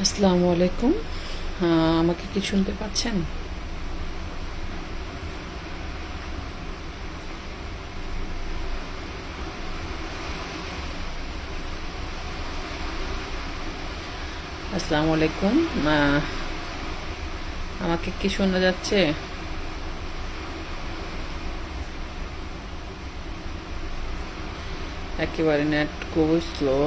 আসসালামু আলাইকুম। আমাকে কি শুনতে পাচ্ছেন? আসসালামু আলাইকুম। আমাকে কি শোনা যাচ্ছে? একেবারে নেট খুবই স্লো।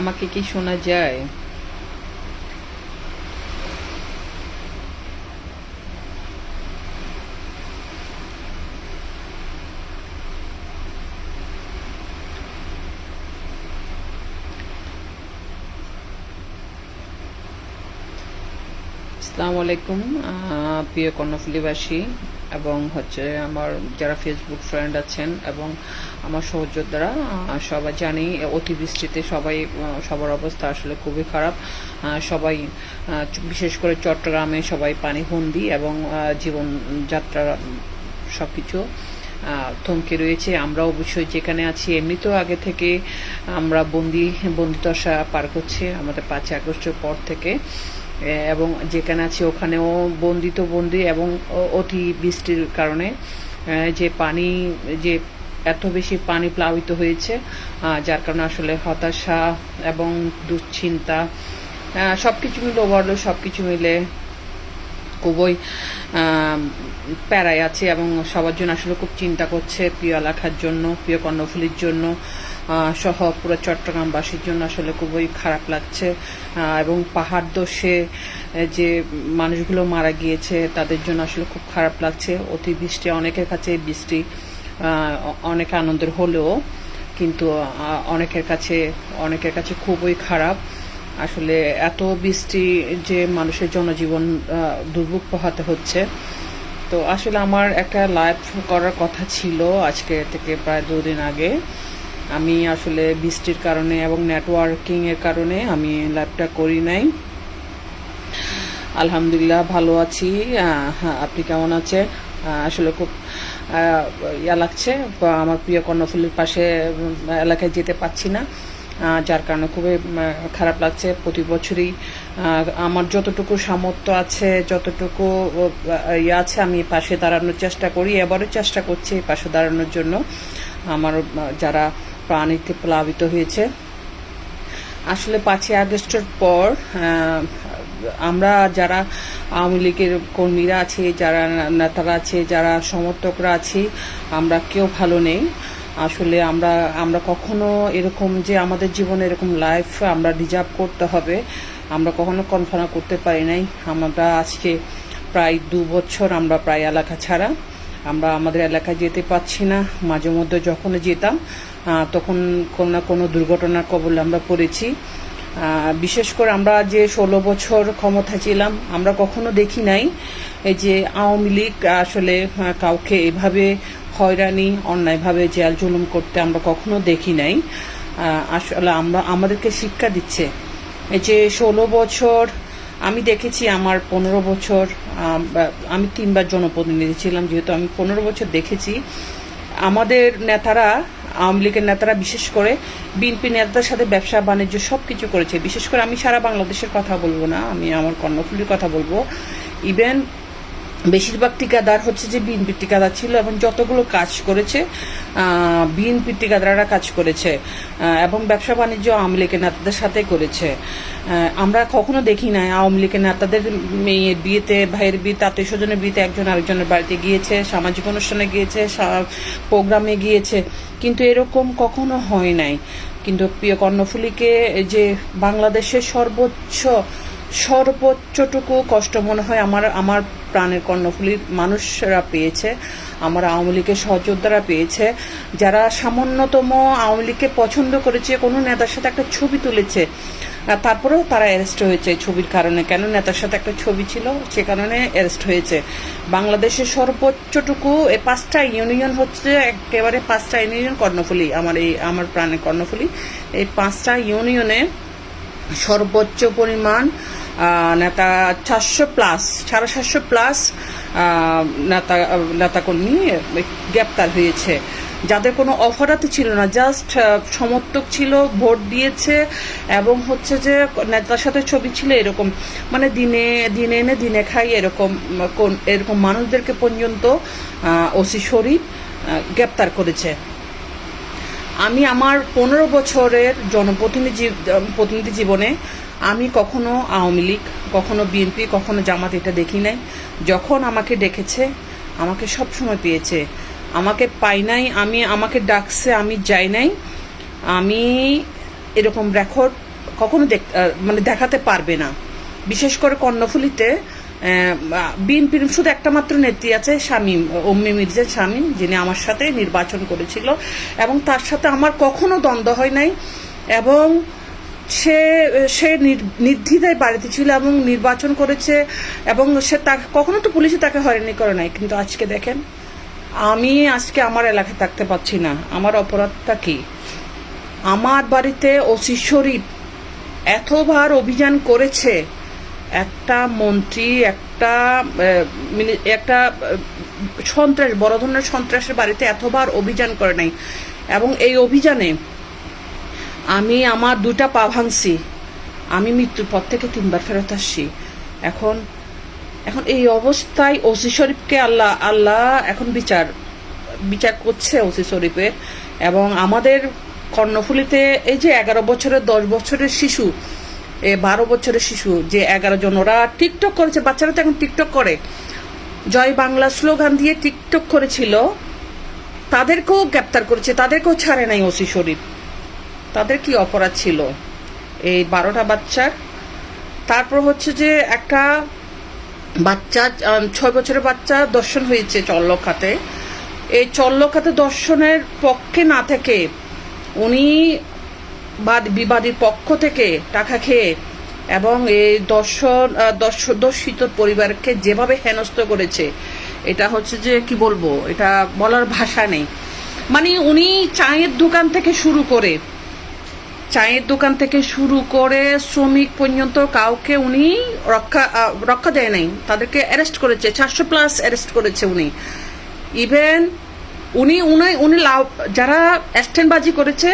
আমাকে কি শোনা যায়? আসসালামু আলাইকুম প্রিয় কর্ণফুলীবাসী এবং আমার যারা ফেসবুক ফ্রেন্ড আছেন এবং আমার সহযোদ্ধারা, সবাই জানি অতিবৃষ্টিতে সবার অবস্থা আসলে খুবই খারাপ। সবাই বিশেষ করে চট্টগ্রামে সবাই পানিবন্দী এবং জীবনযাত্রা সবকিছু থমকে রয়েছে। আমরা অবশ্যই যেখানে আছি এমনিতেও আগে থেকে আমরা বন্দিদশা পার করছি আমাদের 5ই আগস্টের পর থেকে, এবং যেখানে আছি ওখানেও বন্দি এবং অতি বৃষ্টির কারণে যে এত বেশি পানি প্লাবিত হয়েছে, যার কারণে আসলে হতাশা এবং দুশ্চিন্তা সবকিছু মিলে ওভারলোড সবকিছু মিলে খুবই প্যারায় আছে এবং সবার জন্য আসলে খুব চিন্তা করছে। প্রিয় এলাকার জন্য, প্রিয় কর্ণফুলীর জন্য সহ পুরো চট্টগ্রামবাসীর জন্য আসলে খুবই খারাপ লাগছে। এবং পাহাড় ধসে যে মানুষগুলো মারা গিয়েছে তাদের জন্য আসলে খুব খারাপ লাগছে। অতিবৃষ্টি অনেকের কাছে বৃষ্টি অনেক আনন্দের হলেও কিন্তু অনেকের কাছে খুবই খারাপ। আসলে এত বৃষ্টি যে মানুষের জনজীবন দুর্ভোগ পোহাতে হচ্ছে। তো আসলে আমার একটা লাইভ করার কথা ছিল আজকে থেকে প্রায় 2 দিন আগে। আমি আসলে বৃষ্টির কারণে এবং নেটওয়ার্কিং এর কারণে আমি লাইভটা করি নাই। আলহামদুলিল্লাহ ভালো আছি। হ্যাঁ, আপনি কেমন আছেন? আসলে খুব ইয়া লাগছে, আমার প্রিয় কর্ণফুলীর পাশে এলাকায় যেতে পারছি না, যার কারণে খুবই খারাপ লাগছে। প্রতি বছরই আমার যতটুকু সামর্থ্য আছে, যতটুকু ইয়ে আছে, আমি পাশে দাঁড়ানোর চেষ্টা করি। এবারও চেষ্টা করছি পাশে দাঁড়ানোর জন্য আমার যারা প্রাণীতে প্লাবিত হয়েছে। আসলে 5ই আগস্টের পর আমরা যারা আওয়ামী লীগের কর্মীরা আছি, যারা নেতারা আছে, যারা সমর্থকরা আছি, আমরা কেউ ভালো নেই। আসলে আমরা কখনো এরকম যে আমাদের জীবনে এরকম লাইফ আমরা রিজার্ভ করতে হবে আমরা কখনো কল্পনা করতে পারি নাই। আমরা আজকে প্রায় 2 বছর আমরা প্রায় এলাকা ছাড়া, আমরা আমাদের এলাকায় যেতে পারছি না। মাঝে মধ্যে যখন যেতাম তখন কোনো না কোনো দুর্ঘটনার কবলে আমরা পড়েছি। বিশেষ করে আমরা যে 16 বছর ক্ষমতা ছিলাম, আমরা কখনো দেখি নাই এই যে আওয়ামী লীগ আসলে কাউকে এভাবে হয়রানি অন্যায়ভাবে জেল জুলুম করতে আমরা কখনো দেখি নাই। আসলে আমাদেরকে শিক্ষা দিচ্ছে এই যে 16 বছর। আমি দেখেছি আমার 15 বছর, আমি 3বার জনপ্রতিনিধি ছিলাম, যেহেতু আমি 15 বছর দেখেছি আমাদের নেতারা, আওয়ামী লীগের নেতারা বিশেষ করে বিএনপি নেতাদের সাথে ব্যবসা বাণিজ্য সব কিছু করেছে। বিশেষ করে আমি সারা বাংলাদেশের কথা বলবো না, আমি আমার কর্ণফুলীর কথা বলবো। ইভেন বেশিরভাগ ঠিকাদার হচ্ছে যে বিএনপি ঠিকাদার ছিল এবং যতগুলো কাজ করেছে বিএনপি ঠিকাদাররা কাজ করেছে এবং ব্যবসা বাণিজ্য আওয়ামী লীগের নেতাদের সাথে করেছে। আমরা কখনো দেখি নাই আওয়ামী লীগের নেতাদের মেয়ের বিয়েতে, ভাইয়ের বিয়েতে, আত্মীয় স্বজনের বিয়েতে একজন আরেকজনের বাড়িতে গিয়েছে, সামাজিক অনুষ্ঠানে গিয়েছে, প্রোগ্রামে গিয়েছে, কিন্তু এরকম কখনো হয় নাই। কিন্তু প্রিয় কর্ণফুলীকে যে বাংলাদেশের সর্বোচ্চটুকু কষ্ট মনে হয় আমার প্রাণের কর্ণফুলীর মানুষরা পেয়েছে, আমার আওয়ামী লীগের সহযোদ্ধারা পেয়েছে, যারা সামান্যতম আওয়ামী লীগকে পছন্দ করেছে, কোনো নেতার সাথে একটা ছবি তুলেছে, তারপরেও তারা অ্যারেস্ট হয়েছে ছবির কারণে। কেন? নেতার সাথে একটা ছবি ছিল, সে কারণে অ্যারেস্ট হয়েছে। বাংলাদেশের সর্বোচ্চটুকু এই 5টা ইউনিয়ন হচ্ছে একেবারে 5টা ইউনিয়ন কর্ণফুলী, আমার প্রাণের কর্ণফুলী। এই 5টা ইউনিয়নে সর্বোচ্চ পরিমাণ নেতা 400+, 750+ নেতাকর্মী গ্রেপ্তার হয়েছে, যাদের কোনো অপরাধী ছিল না, জাস্ট সমর্থক ছিল, ভোট দিয়েছে এবং হচ্ছে যে নেতার সাথে ছবি ছিল, এরকম মানে দিনে এনে দিনে খাই এরকম মানুষদেরকে পর্যন্ত ওসি শরীফ গ্রেপ্তার করেছে। আমি আমার 15 বছরের প্রতিনিধি জীবনে আমি কখনো আওয়ামী লীগ, কখনো বিএনপি, কখনো জামাত এটা দেখি নাই। যখন আমাকে ডেকেছে, আমাকে সব সময় পেয়েছে, আমাকে পাই নাই, আমাকে ডাকছে, আমি যাই নাই। আমি এরকম রেকর্ড কখনো দেখাতে পারবে না। বিশেষ করে কর্ণফুলীতে বিএনপির শুধু একটা মাত্র নেত্রী আছে, শামীম, উম্মে মির্জা শামীম, যিনি আমার সাথে নির্বাচন করেছিল এবং তার সাথে আমার কখনো দ্বন্দ্ব হয় নাই এবং সে নির্দ্বিধায় বাড়িতে ছিল এবং নির্বাচন করেছে এবং সে কখনো তো পুলিশে তাকে হয়রানি করে নাই। কিন্তু আজকে দেখেন, আমি আজকে আমার এলাকায় থাকতে পারছি না। আমার অপরাধটা কি? আমার বাড়িতে ওসি শরীফ এতবার অভিযান করেছে, একটা মন্ত্রী, একটা সন্ত্রাস, বড় ধরনের সন্ত্রাসের বাড়িতে এতবার অভিযান করে নাই। এবং এই অভিযানে আমি আমার 2টা পা ভাঙছি, আমি মৃত্যুর পর থেকে 3বার ফেরত আসছি। এখন এই অবস্থায় ওসি শরীফকে আল্লাহ এখন বিচার করছে ওসি শরীফের। এবং আমাদের কর্ণফুলীতে এই যে 11 বছরের 10 বছরের শিশু, 12 বছরের শিশু, যে 11 জন, ওরা টিকটক করেছে, বাচ্চারা তো এখন টিকটক করে, জয় বাংলা স্লোগান দিয়ে টিকটক করেছিল, তাদেরকেও গ্রেপ্তার করেছে, তাদেরকেও ছাড়ে নাই ওসি শরীফ। তাদের কি অপরাধ ছিল এই 12টা বাচ্চার? তারপর হচ্ছে যে একটা বাচ্চা, 6 বছরের বাচ্চা দর্শন হয়েছে চল্লখাতে। এই চল্লখাতে দর্শনের পক্ষে না থেকে উনি বিবাদীর পক্ষ থেকে টাকা খেয়ে এবং এই দর্শিত পরিবারকে যেভাবে হেনস্থ করেছে, এটা হচ্ছে যে কি বলবো, এটা বলার ভাষা নেই। মানে উনি চায়ের দোকান থেকে শুরু করে শ্রমিক পর্যন্ত কাউকে উনি রক্ষা দেয় নাই, তাদেরকে অ্যারেস্ট করেছে, 400+ অ্যারেস্ট করেছে উনি। ইভেন উনি যারা স্ট্যান্ডবাজি করেছে,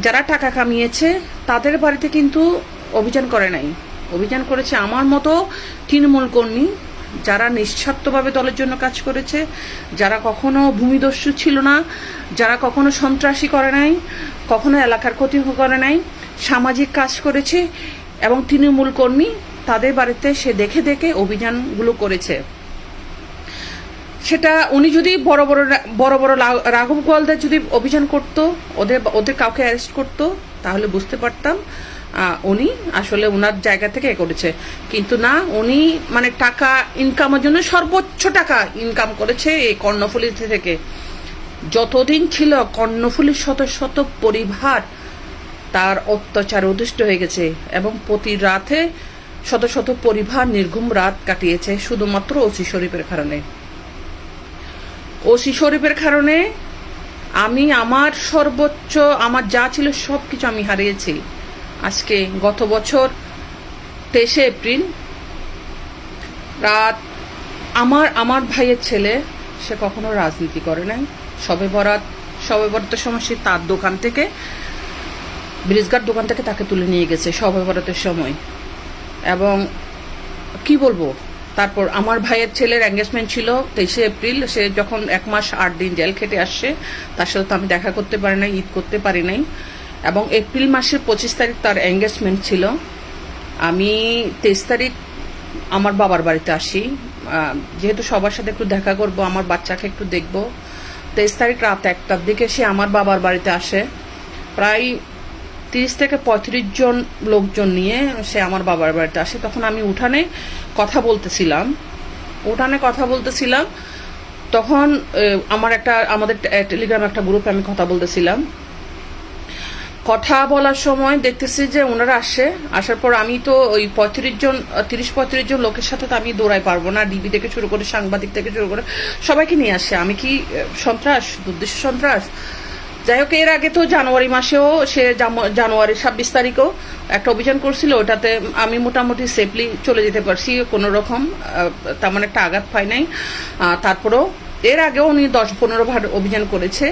যারা টাকা কামিয়েছে, তাদের বাড়িতে কিন্তু অভিযান করে নাই। অভিযান করেছে আমার মতো তৃণমূল কর্মী, যারা নিঃস্বার্থভাবে দলের জন্য কাজ করেছে, যারা কখনো ভূমিদস্যু ছিল না, যারা কখনো সন্ত্রাসী করে নাই, কখনো এলাকার ক্ষতি করে নাই, সামাজিক কাজ করেছে এবং তৃণমূল কর্মী, তাদের বাড়িতে সে দেখে অভিযানগুলো করেছে। সেটা উনি যদি বড় বড় রাঘব গোয়ালদার যদি অভিযান করতো, ওদের কাউকে অ্যারেস্ট করতো, তাহলে বুঝতে পারতাম উনি আসলে ওনার জায়গা থেকে করেছে। কিন্তু না, উনি মানে টাকা ইনকামের জন্য সর্বোচ্চ টাকা ইনকাম করেছে এই কর্ণফুলী থেকে। যতদিন ছিল কর্ণফুলীর শত পরিবার তার অত্যাচার অধিষ্ঠ হয়ে গেছে এবং প্রতি রাতে শত পরিবার নির্ঘুম রাত কাটিয়েছে শুধুমাত্র ওসি শরীফের কারণে। ওসি শরীফের কারণে আমি আমার সর্বোচ্চ, আমার যা ছিল সব কিছু আমি হারিয়েছি। আজকে গত বছর 23শে এপ্রিল রাত আমার ভাইয়ের ছেলে, সে কখনো রাজনীতি করে নাই, শবে বরাতের সময় সে তার দোকান থেকে, ব্রিজঘাট দোকান থেকে তাকে তুলে নিয়ে গেছে শবে বরাতের সময়। এবং কি বলবো, তারপর আমার ভাইয়ের ছেলের এঙ্গেজমেন্ট ছিল 23শে এপ্রিল, সে যখন 1 মাস 8 দিন জেল খেটে আসছে, তার সাথে তো আমি দেখা করতে পারি নাই, ঈদ করতে পারি নাই। এবং এপ্রিল মাসের 25 তারিখ তার এঙ্গেজমেন্ট ছিল। আমি 23 তারিখ আমার বাবার বাড়িতে আসি, যেহেতু সবার সাথে একটু দেখা করব, আমার বাচ্চাকে একটু দেখব। 23 তারিখ রাত 1টার দিকে সে আমার বাবার বাড়িতে আসে, প্রায় 30 থেকে 35 জন লোকজন নিয়ে সে আমার বাবার বাড়িতে আসে। তখন আমি উঠানে কথা বলতেছিলাম, তখন আমাদের টেলিগ্রাম একটা গ্রুপে আমি কথা বলতেছিলাম। কথা বলার সময় দেখতেছি যে ওনারা আসার পর আমি তো ওই 30-35 জন লোকের সাথে তো আমি দৌড়াই পারবো না, ডিবি থেকে শুরু করে সাংবাদিক থেকে শুরু করে সবাইকে নিয়ে আসে। আমি কি সন্ত্রাস, দুর্দেশ সন্ত্রাস? যাই হোক, এর আগে তো জানুয়ারি মাসেও সে জানুয়ারির 26 তারিখেও একটা অভিযান করছিল, ওটাতে আমি মোটামুটি সেফলি চলে যেতে পারছি কোনো রকম, তেমন একটা আঘাত পাই নাই। তারপরেও এর আগেও উনি 10-15 বার অভিযান করেছে,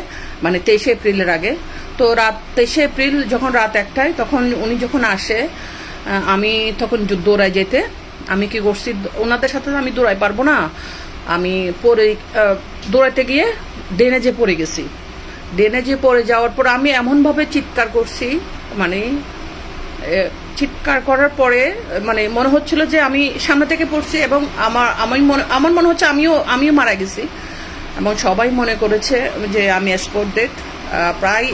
মানে 23 এপ্রিলের আগে। তো 23 এপ্রিল যখন রাত 1টায়, তখন উনি যখন আসে, আমি তখন দৌড়ায় যেতে, আমি কি করছি, ওনাদের সাথে আমি দৌড়াই পারবো না, আমি দৌড়াইতে গিয়ে ডেনে যে পড়ে গেছি। ডেনে যে পড়ে যাওয়ার পর আমি এমনভাবে চিৎকার করছি, মানে চিৎকার করার পরে মানে মনে হচ্ছিল যে আমি সামনে থেকে পড়ছি, এবং আমার মনে হচ্ছে আমিও মারা গেছি, এবং সবাই মনে করেছে যে আমি স্পট ডেথ। প্রায়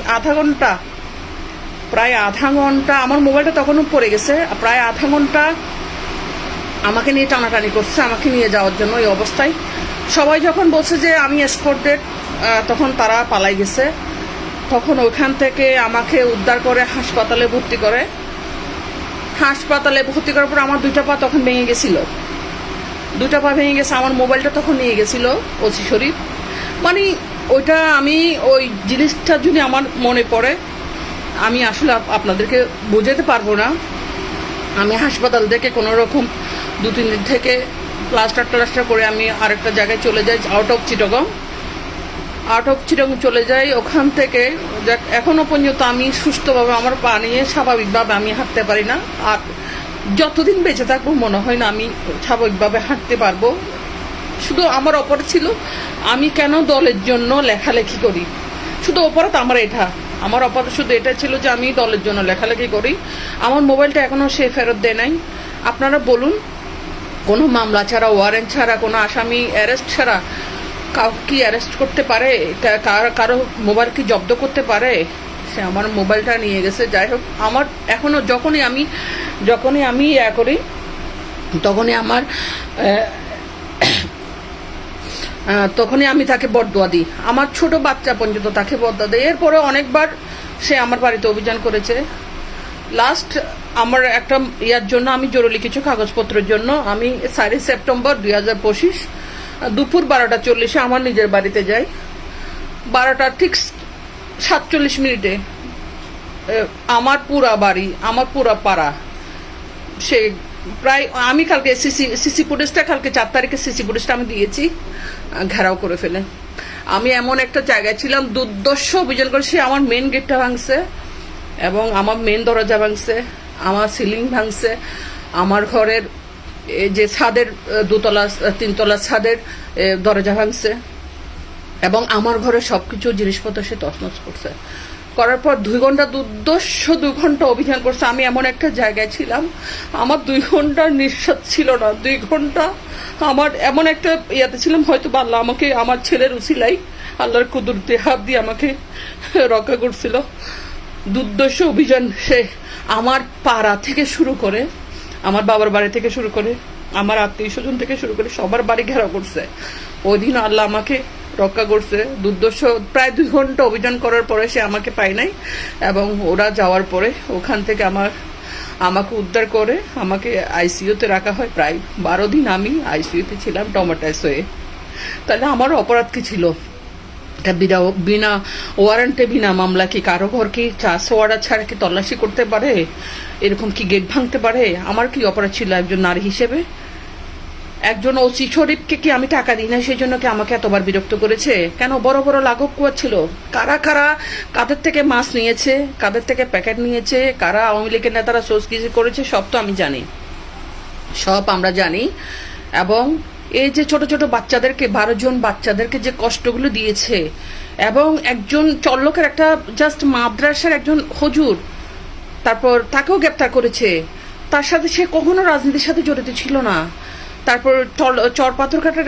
আধা ঘন্টা আমার মোবাইলটা তখনও পড়ে গেছে, প্রায় আধা ঘন্টা আমাকে নিয়ে টানাটানি করছে, আমাকে নিয়ে যাওয়ার জন্য। এই অবস্থায় সবাই যখন বলছে যে আমি স্পট ডেড, তখন তারা পালাই গেছে। তখন ওইখান থেকে আমাকে উদ্ধার করে হাসপাতালে ভর্তি করার পর আমার 2টা পা তখন ভেঙে গেছিল, 2টা পা ভেঙে গেছে। আমার মোবাইলটা তখন নিয়ে গেছিল ওসি শরীফ। মানে ওইটা আমি ওই জিনিসটা যদি আমার মনে পড়ে, আমি আসলে আপনাদেরকে বোঝাতে পারবো না। আমি হাসপাতাল থেকে কোনো রকম 2-3 দিন থেকে প্লাস্টার করে আমি আরেকটা জায়গায় চলে যাই, আউট অফ চিটগং চলে যাই। ওখান থেকে এখনো পর্যন্ত আমি সুস্থভাবে আমার পা নিয়ে স্বাভাবিকভাবে আমি হাঁটতে পারি না, আর যতদিন বেঁচে থাকবো মনে হয় না আমি স্বাভাবিকভাবে হাঁটতে পারবো। শুধু আমার অপরাধ ছিল, আমি কেন দলের জন্য লেখালেখি করি, শুধু অপরাধ আমার অপরাধ শুধু এটা ছিল যে আমি দলের জন্য লেখালেখি করি। আমার মোবাইলটা এখনো সে ফেরত দেয় নাই। আপনারা বলুন, কোনো মামলা ছাড়া, ওয়ারেন্ট ছাড়া, কোনো আসামি অ্যারেস্ট ছাড়া কাউকে কি অ্যারেস্ট করতে পারে? কারো মোবাইল কি জব্দ করতে পারে? সে আমার মোবাইলটা নিয়ে গেছে। যাই হোক, আমার এখনো যখনই আমি করি, তখনই আমি তাকে বদদোয়া দিই। আমার ছোট বাচ্চা পর্যন্ত তাকে বদদোয়া দেয়। এরপরে অনেকবার সে আমার বাড়িতে অভিযান করেছে। লাস্ট আমার একটা জন্য আমি জরুরি কিছু কাগজপত্রের জন্য আমি 4 সেপ্টেম্বর 2025 দুপুর 12টা 40 আমার নিজের বাড়িতে যাই। 12টা ঠিক 47 মিনিটে আমার পুরা বাড়ি, আমার পুরা পাড়া, সে প্রায় আমি কালকে সিসি ফুটেজটা, কালকে 4 তারিখে সিসি ফুটেজটা আমি দিয়েছি, ঘেরাও করে ফেলে। আমি এমন একটা জায়গায় ছিলাম, দুর্দর্শ অভিযান করে সে আমার মেন গেটটা ভাঙছে, এবং আমার মেন দরজা ভাঙছে, আমার সিলিং ভাঙছে, আমার ঘরের যে ছাদের 2-3 তলা ছাদের দরজা ভাঙছে, এবং আমার ঘরে সবকিছু জিনিসপত্র সে তছনছ করছে। করার পর 2 ঘন্টা দুর্দর্শ 2 ঘন্টা অভিযান করছে। আমি এমন একটা জায়গায় ছিলাম, আমার 2 ঘন্টার নিঃশ্বাস ছিল না। 2 ঘন্টা আমার এমন একটা ছিলাম, হয়তো আল্লাহ আমাকে আমার ছেলের উসিলাই, আল্লাহর কুদরতি হাত দিয়ে আমাকে রক্ষা করছিল। দুর্দর্শ অভিযান সে আমার পাড়া থেকে শুরু করে, আমার বাবার বাড়ি থেকে শুরু করে, আমার আত্মীয় স্বজন থেকে শুরু করে সবার বাড়ি ঘেরাও করছে। ওই দিন আল্লাহ আমাকে রক্ষা করছে। দুর্দর্শ প্রায় 2 ঘন্টা অভিযান করার পরে সে আমাকে পায় নাই, এবং ওরা যাওয়ার পরে ওখান থেকে আমাকে উদ্ধার করে আমাকে আইসিইউতে রাখা হয়। প্রায় 12 দিন আমি আইসিইউতে ছিলাম টমাটাইস হয়ে। তাহলে আমার অপরাধ কি ছিল? বিনা ওয়ারেন্টে, বিনা মামলা কি কারো ঘর কি 400 অর্ডার ছাড়া কি তল্লাশি করতে পারে? এরকম কি গেট ভাঙতে পারে? আমার কি অপরাধ ছিল একজন নারী হিসেবে? একজন ওসি শরীফকে কি আমি টাকা দিই না সেই জন্য কি আমাকে এতবার বিরক্ত করেছে? কেন? বড় বড় লাঘব কুয়াচ্ছিল। কাদের থেকে মাছ নিয়েছে, কাদের থেকে প্যাকেট নিয়েছে, কারা আওয়ামী লীগের নেতারা সোসকিজি করেছে, সব তো আমি জানি, সব আমরা জানি। এবং এই যে ছোট ছোট বাচ্চাদেরকে, 12 জন বাচ্চাদেরকে যে কষ্টগুলো দিয়েছে, এবং একজন চল্লকের একটা জাস্ট মাদ্রাসার একজন হুজুর, তারপর তাকেও গ্রেপ্তার করেছে। তার সাথে সে কখনো রাজনীতির সাথে জড়িত ছিল না। তারপর চরপাথরঘাটের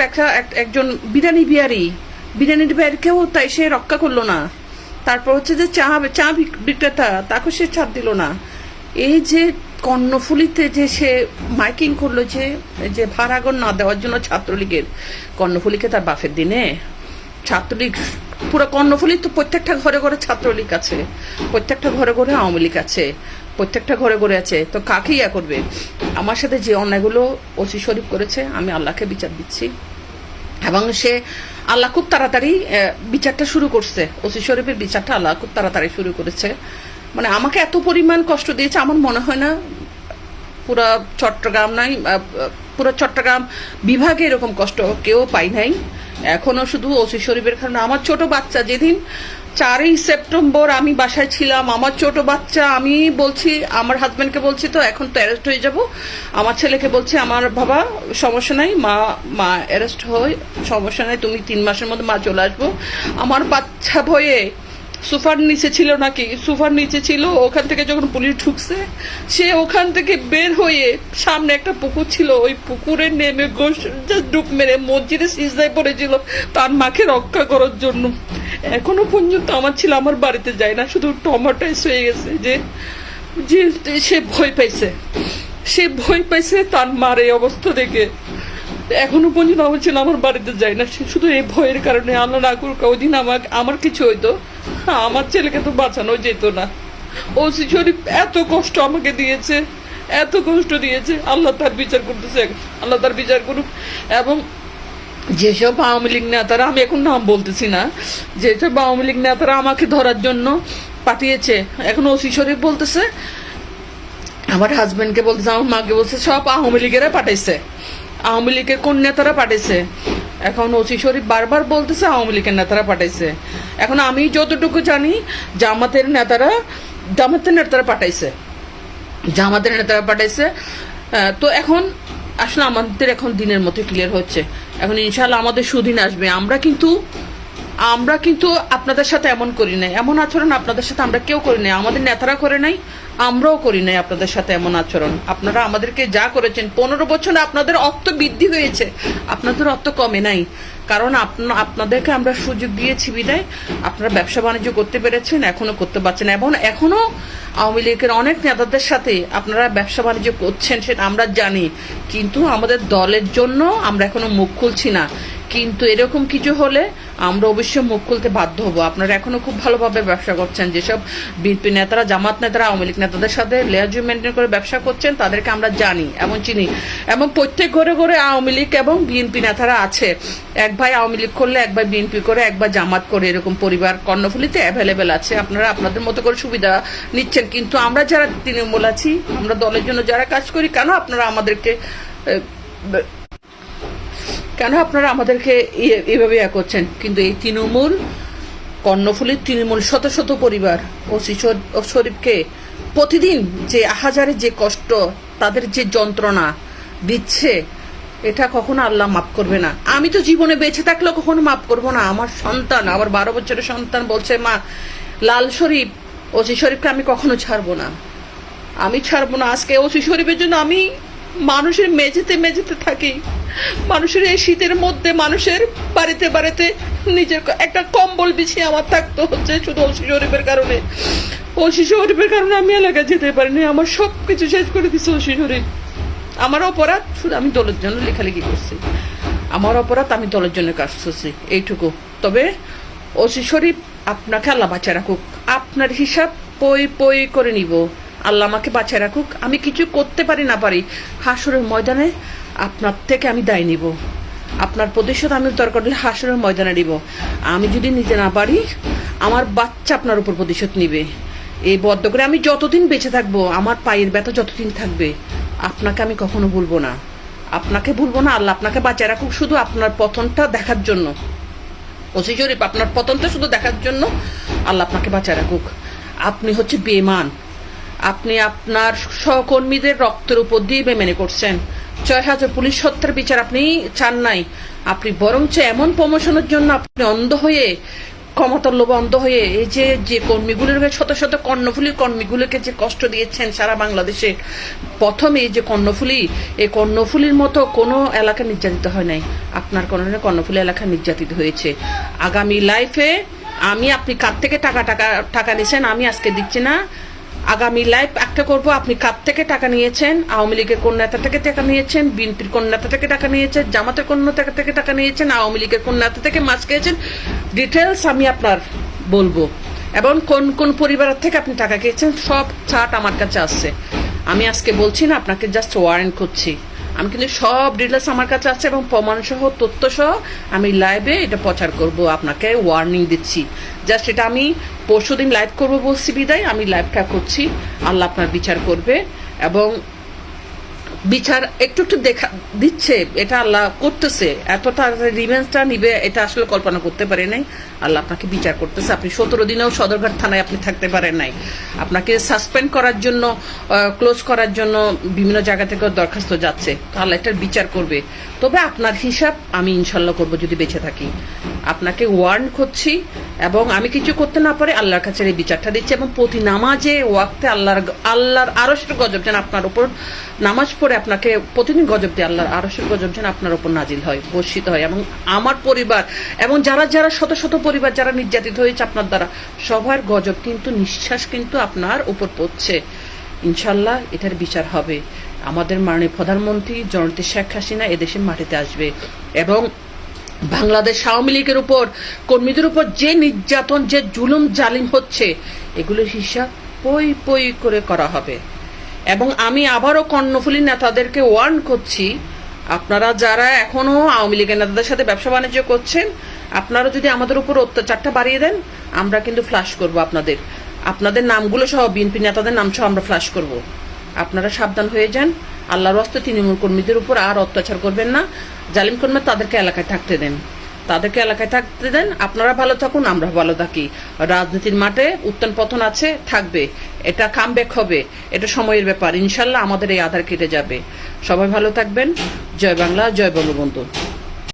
একজন বিরিয়ানির বিয়ারিকেও তাই সে রক্ষা করলো না। তারপর হচ্ছে যে চা বিক্রেতা, তাকে সে ছাড় দিল না। এই যে কর্ণফুলীতে যে সে মাইকিং করলো যে ভাড়াগর না দেওয়ার জন্য ছাত্রলীগের, কর্ণফুলীকে তার বাপের দিনে ছাত্রলীগ, পুরো কর্ণফুলী তো প্রত্যেকটা ঘরে ঘরে ছাত্রলীগ আছে, প্রত্যেকটা ঘরে ঘরে আওয়ামী লীগ আছে, প্রত্যেকটা ঘরে ঘরে আছে। তো কাকে করবে? আমার সাথে যে অন্যায়গুলো ওসি শরীফ করেছে, আমি আল্লাহকে বিচার দিচ্ছি। এবং সে আল্লাহ খুব তাড়াতাড়ি বিচারটা শুরু করছে, ওসি শরীফের বিচারটা আল্লাহ খুব তাড়াতাড়ি শুরু করেছে। মানে আমাকে এত পরিমাণ কষ্ট দিয়েছে, আমার মনে হয় না পুরা চট্টগ্রাম নাই, পুরো চট্টগ্রাম বিভাগে এরকম কষ্ট কেউ পাই নাই এখনো, শুধু ওসি শরীফের কারণে। আমার ছোট বাচ্চা যেদিন 4ই সেপ্টেম্বর আমি বাসায় ছিলাম, আমার ছোট বাচ্চা, আমি বলছি আমার হাজব্যান্ডকে বলছি তো এখন তো অ্যারেস্ট হয়ে যাব, আমার ছেলেকে বলছি আমার বাবা সমস্যা নাই, মা অ্যারেস্ট হয় সমস্যা নাই, তুমি 3 মাসের মধ্যে মা চলে আসবো। আমার বাচ্চা ভয়ে সোফার নিচে ছিল নাকি, সোফার নিচে ছিল, ওখান থেকে যখন পুলিশ ঢুকছে সে ওখান থেকে বের হয়ে সামনে একটা পুকুর ছিল, ওই পুকুরে নেমে ডুব মেরে মসজিদে সিজদায় পড়েছিল তার মাকে রক্ষা করার জন্য। এখনো পর্যন্ত আমার ছিল আমার বাড়িতে যায় না, শুধু টমাটাইস হয়ে গেছে যে যে সে ভয় পাইছে, সে ভয় পাইছে তার মার এই অবস্থা দেখে। এখনো পর্যন্ত আমার ছিল আমার বাড়িতে যায় না, সে শুধু এই ভয়ের কারণে। আল্লাহ না করুক ওই দিন আমার কিছু হইতো, আমার ছেলেকে তো বাঁচানো যেত না। ওসি শরীফ এত কষ্ট আমাকে দিয়েছে, এত কষ্ট দিয়েছে, আল্লাহ তার বিচার করতেছে, আল্লাহ তার বিচার করুক। এবং যেসব আওয়ামী লীগ নেতারা, আমি এখন নাম বলতেছি না, যেসব আওয়ামী লীগ নেতারা আমাকে ধরার জন্য পাঠিয়েছে, এখন ওসি শরীফ বলতেছে, আমার হাজবেন্ডকে বলতেছে, আমার মাকে বলছে সব আওয়ামী লীগেরা পাঠাইছে, আওয়ামী লীগের কোন নেতারা পাঠাইছে। এখন ওসি শরীফ বারবার বলতেছে আওয়ামী লীগের নেতারা পাঠাইছে। এখন আমি যতটুকু জানি জামাতের নেতারা পাঠাইছে, জামাতের নেতারা পাঠাইছে। তো এখন আসলে আমাদের এখন দিনের মতো ক্লিয়ার হচ্ছে, এখন ইনশাল্লাহ আমাদের সুদিন আসবে। আমরা কিন্তু আপনাদের সাথে এমন করি নাই, এমন আচরণ আপনাদের সাথে আমরা কেউ করি নাই, আমাদের নেতারা করে নাই, আমরাও করি নাই আপনাদের সাথে এমন আচরণ। আপনারা আমাদেরকে যা করেছেন, 15 বছরে আপনাদের অর্থ বৃদ্ধি হয়েছে, আপনাদের অর্থ কমে নাই, কারণ আপনাদেরকে আমরা সুযোগ দিয়েছি বিদায় আপনারা ব্যবসা বাণিজ্য করতে পেরেছেন, এখনো করতে পারছেন। এবং এখনো আওয়ামী লীগের অনেক নেতাদের সাথে আপনারা ব্যবসা বাণিজ্য করছেন, সেটা আমরা জানি, কিন্তু আমাদের দলের জন্য আমরা এখনো মুখ খুলছি না। কিন্তু এরকম কিছু হলে আমরা অবশ্যই মুখ খুলতে বাধ্য হবো। আপনারা এখনো খুব ভালোভাবে ব্যবসা করছেন, যেসব বিএনপি নেতারা, জামাত নেতারা আওয়ামী লীগ নেতাদের সাথে লেয়াজু মেনটেন করে ব্যবসা করছেন, তাদেরকে আমরা জানি এবং চিনি। এবং প্রত্যেক ঘরে ঘরে আওয়ামী লীগ এবং বিএনপি নেতারা আছে, এক ভাই আওয়ামী লীগ করলে এক ভাই বিএনপি করে, এক ভাই জামাত করে, এরকম পরিবার কর্ণফুলীতে অ্যাভেলেবেল আছে। আপনারা আপনাদের মতো করে সুবিধা নিচ্ছেন, কিন্তু আমরা যারা তৃণমূল আছি, আমরা দলের জন্য যারা কাজ করি, কেন আপনারা আমাদেরকে এভাবে করছেন? কিন্তু এই তৃণমূল, কর্ণফুলীর তৃণমূল শত শত পরিবার ওসি শরীফকে প্রতিদিন যে আহাজারে যে কষ্ট, তাদের যে যন্ত্রণা দিচ্ছে, এটা কখনো আল্লাহ মাফ করবে না। আমি তো জীবনে বেঁচে থাকলেও কখনো মাফ করবো না। আমার সন্তান, আমার 12 বছরের সন্তান বলছে, মা লাল শরীফ, ওসি শরীফকে আমি কখনো ছাড়বো না, আমি ছাড়বো না। আজকে ওসি শরীফের জন্য আমি মানুষের মেঝেতে থাকি, মানুষের এই শীতের মধ্যে মানুষের বাড়িতে নিজের একটা কম্বল বিছিয়ে আমার থাকতে হচ্ছে শুধু ওসি শরীফের কারণে। ওসি শরীফের কারণে আমি এলাকায় যেতে পারিনি, আমার সব কিছু শেষ করে দিচ্ছে ওসি শরীফ। আমার অপরাধ, শুধু আমি দলের জন্য লেখালেখি করছি, আমার অপরাধ, আমি দলের জন্য কাজ করছি, এইটুকু। তবে ওসি শরীফ, আপনাকে আল্লাহ বাঁচায় রাখুক, আপনার হিসাব পই করে নিব, আল্লাহ আমাকে বাঁচায় রাখুক। আমি কিছু করতে পারি না পারি, হাসরের ময়দানে আপনার থেকে আমি দায় নিব, আপনার প্রতিশোধ আমি দরকার হলে হাসরের ময়দানে নিব। আমি যদি নিতে না পারি, আমার বাচ্চা আপনার উপর প্রতিশোধ নিবে। এই বদ্ধ করে আমি যতদিন বেঁচে থাকবো, আমার পায়ের ব্যথা যতদিন থাকবে, আপনাকে আমি কখনো ভুলবো না, আপনাকে ভুলবো না। আল্লাহ আপনাকে বাঁচায় রাখুক, শুধু আপনার পতনটা দেখার জন্য। ওসি শরীফ, আপনার পতনটা শুধু দেখার জন্য আল্লাহ আপনাকে বাঁচায় রাখুক। আপনি হচ্ছে বেঈমান, আপনি আপনার সহকর্মীদের রক্তের উপর দিয়ে বেমেনে করছেন। 6000 পুলিশ হত্যার বিচার আপনি চান নাই, আপনি বরঞ্চ এমন প্রমোশনের জন্য আপনি অন্ধ হয়ে, ক্ষমতার লোভে অন্ধ হয়ে, এই যে কর্মীগুলোর শত শত কর্ণফুলীর কর্মীগুলোকে যে কষ্ট দিয়েছেন সারা বাংলাদেশে। প্রথমে এই যে কর্ণফুলী, এই কর্ণফুলীর মতো কোনো এলাকা নির্যাতিত হয় নাই, আপনার কারণে কর্ণফুলী এলাকা নির্যাতিত হয়েছে। আগামী লাইফে আপনি কার থেকে টাকা নিয়েছেন আমি আজকে দিচ্ছি না, আগামী লাইফ একটা করবো, আপনি কার থেকে টাকা নিয়েছেন, আওয়ামী লীগের কোন নেতা থেকে টাকা নিয়েছেন, বিএনপির কোন নেতা থেকে টাকা নিয়েছেন, জামাতের কোন নেতা থেকে টাকা নিয়েছেন, আওয়ামী লীগের কোন নেতা থেকে মাছ খেয়েছেন, ডিটেলস আমি আপনার বলবো। এবং কোন কোন পরিবারের থেকে আপনি টাকা খেয়েছেন, সব চার্ট আমার কাছে আসছে। আমি আজকে বলছি না, আপনাকে জাস্ট ওয়ারেন্ট করছি, আমি কিন্তু সব ডিটেলস আমার কাছে আছে এবং প্রমাণ সহ তথ্য সহ আমি লাইভে এটা প্রচার করব, আপনাকে ওয়ার্নিং দিচ্ছি। জাস্ট এটা আমি পরশুদিন লাইভ করব বলছি বিদায়, আমি লাইভটা করছি। আল্লাহ আপনার বিচার করবে এবং বিচার একটু একটু দেখা দিচ্ছে, এটা আল্লাহ করতেছে। এতটা রিভেঞ্জটা নিবে এটা আসলে কল্পনা করতে পারে নাই। আল্লাহ আপনাকে বিচার করতেছে। আপনি 17 দিনেও সদরঘাট থানায় আপনি থাকতে পারেন নাই, আপনাকে সাসপেন্ড করার জন্য, ক্লোজ করার জন্য বিভিন্ন জায়গা থেকে দরখাস্ত যাচ্ছে। তো আল্লাহ এটার বিচার করবে। তবে আপনার হিসাব আমি ইনশাল্লাহ করব যদি বেঁচে থাকি। আপনাকে ওয়ার্ন করছি এবং আমি কিছু করতে না পারে আল্লাহর কাছে এই বিচারটা দিচ্ছি। এবং প্রতি নামাজে ওয়াক্তে আল্লাহর আরশের গজব যেন আপনার উপর, নামাজ পড়ে আপনাকে প্রতিদিন গজব দিয়ে আল্লাহর আরশের গজব যেন আপনার উপর নাজিল হয়, বর্ষিত হয়। এবং আমার পরিবার এবং যারা যারা শত শত পরিবার যারা নির্যাতিত হয়েছে আপনার দ্বারা, সবার গজব কিন্তু নিঃশ্বাস কিন্তু আপনার উপর পড়ছে। ইনশাল্লাহ এটার বিচার হবে। আমাদের মাননীয় প্রধানমন্ত্রী জননেত্রী শেখ হাসিনা এদেশের মাটিতে আসবে এবং বাংলাদেশ আওয়ামী লীগের উপর, কর্মীদের উপর যে নির্যাতন, যে জুলুম জালিম হচ্ছে, এগুলোর হিসাব পই পই করে করা হবে। এবং আমি আবারও কর্ণফুলী নেতাদেরকে ওয়ার্ন করছি, আপনারা যারা এখনো আওয়ামী লীগের নেতাদের সাথে ব্যবসা বাণিজ্য করছেন, আপনারা যদি আমাদের উপর অত্যাচারটা বাড়িয়ে দেন, আমরা কিন্তু ফ্ল্যাশ করব আপনাদের নামগুলো সহ, বিএনপি নেতাদের নাম সহ আমরা ফ্ল্যাশ করব। আপনারা সাবধান হয়ে যান। আল্লাহর রাস্তায় তৃণমূল কর্মীদের উপর আর অত্যাচার করবেন না। জালিম কর্মী তাদেরকে এলাকায় থাকতে দেন। আপনারা ভালো থাকুন, আমরা ভালো থাকি। রাজনীতির মাঠে উত্থান পতন আছে, থাকবে, এটা কামব্যাক হবে, এটা সময়ের ব্যাপার। ইনশাল্লাহ আমাদের এই আধার কেটে যাবে। সবাই ভালো থাকবেন। জয় বাংলা, জয় বঙ্গবন্ধু।